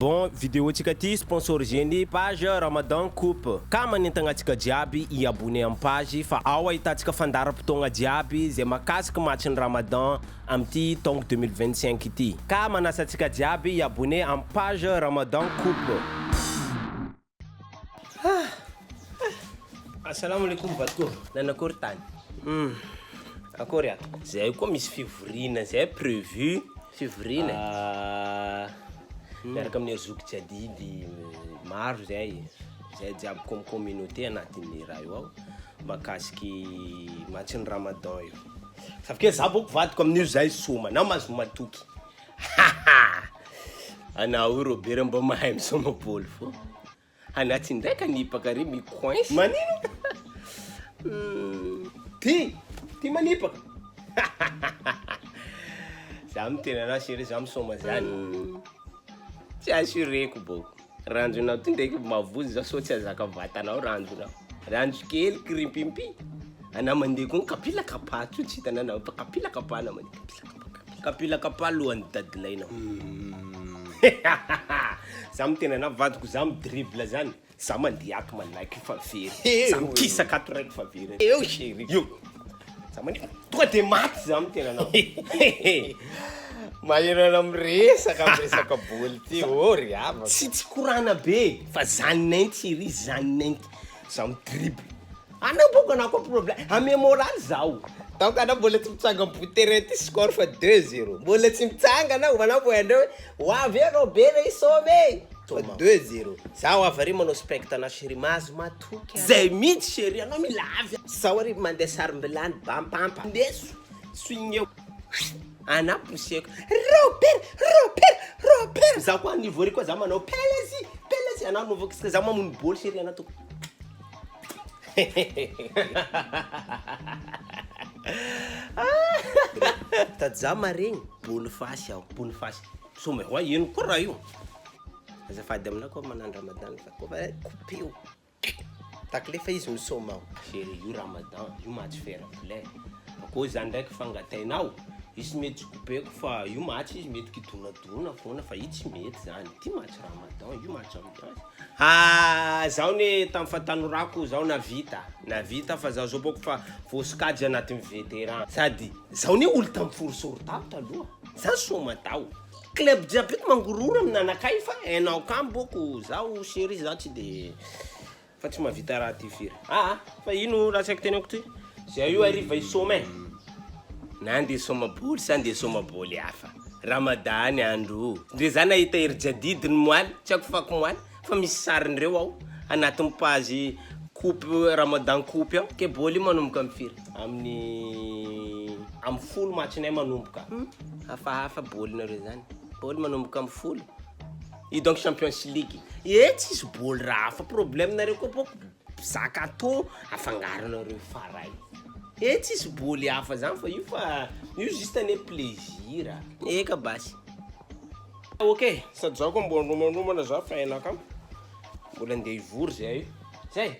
Bon, vidéo tsika ty sponsorisé page Ramadan Coupe. Ka manentagna tsika jiaby i-abonné am page fa ao ahitantsika fandaharam-potoagna jiaby zay mahakasiky match ny Ramadan amty taongo 2025 ity. Ka manasa tsika jiaby i-abonné am page Ramadan Coupe. Assalamu alaikum vatko. Nanakory tany? Akory ato? Zay koa misy fivorina zay prévu. Fivorina? Miaraka amin'ny zoky jadidy maro zay jiaby comme communauté anatin'ny raha io ao makasiky match ny Ramadan io. Safake za boko vadiko amin'io zay soma na mazo matoky. Anao Robert mba mahay misoma bôly fô. Anaty ndraika nipaka ry mi-coince. Manino? Ty manipaka. Za mitena na chérie za misoma zany. Tsy assureko boko. Ranjonao ty ndraiky mavozy za so tsy azaka vatanao ranjonao. Ranjo kely krimpimpi. Ana mandeha koa kapila kapatso tsy hitananao fa kapila kapana mandeha kapila kapa lohan'ny dadilainao. Za mitena na vadiko za midribble zany. Za mandeha ato malaky fa very. Za mikisaka ato raiky fa very. Eo chérie. Yo. Za mandeha tonga de maty za mitena anao. Mahirana miresaka bôly ty ry hava. Tsy korana be fa zaninenty ry zaninenty. Za midribble. Ana boko na ko problème. Ame moral zao. Donc ana mbola tsy mitsanga amin'ny terrain ty score fa 2-0. Mbola tsy mitsanga anao manao voandreo. Hoavy anao be na isome. Fa 2-0. Zaho avy manao spectacle na chérie mazo matoky. Zay mitsy chérie anao milavy. Sao ry mandeha sarim-bilany bampampa. Ndeso. Swing ana pousseko. Robert. Za koa niveau ry koa za manao PELAZY. Ana novo kisika za mamono bôly chérie ana to. Tadza maregny bôly fasy aho. Bôly fasy. Soma hoa ino koa raha io. Azafady amina koa manano Ramadan fa koa coupé. Takle fa izy misoma ao. Chérie io Ramadan, io match fair play. Ako zany ndraiky fangatainao. Izy mety coupé fa io match izy mety kidonadona foana fa io tsy mety zany. Ty match Ramadan, io match ambiance. Zaho ne tamin'ny fatanorako zaho navita fa zaho zao boko fa vosikajy anatin'ny vétéran. Sady zaho ne olo tamin'ny forosorotavo taloha. Za soma tao. Club jiaby eto mangorora aminanakay fa hainao kamo boko zaho chérie za tsy de fa tsy mahavita raha ty firy. Fa ino raha saiko tenako ty? Zay io ariva isoma na andeha soma bôly sa andeha soma bôly hafa. Ramadan andro. Ndre za nahita ery jadidiny moaly, tsy haiko fako moaly fa misy sarin'ireo ao anatin'ny page coupe Ramadan coupe ao. Ke bôly manomboka amin'ny firy? Amin'ny folo matchnay manomboka. Hafahafa bôly nareo zany. Bôly manomboka amin'ny folo. I donc Champions League. Tsisy bôly raha hafa problème nareo koa boko. Zaka atô afangaronareo faray. Tsisy bôly hafa zany fa io juste ne plaisir. Eka basy. Ok, sady zaho koa mbo anomanomana za fa hainao kamo. Mbola andeha hivory zay io. Zay.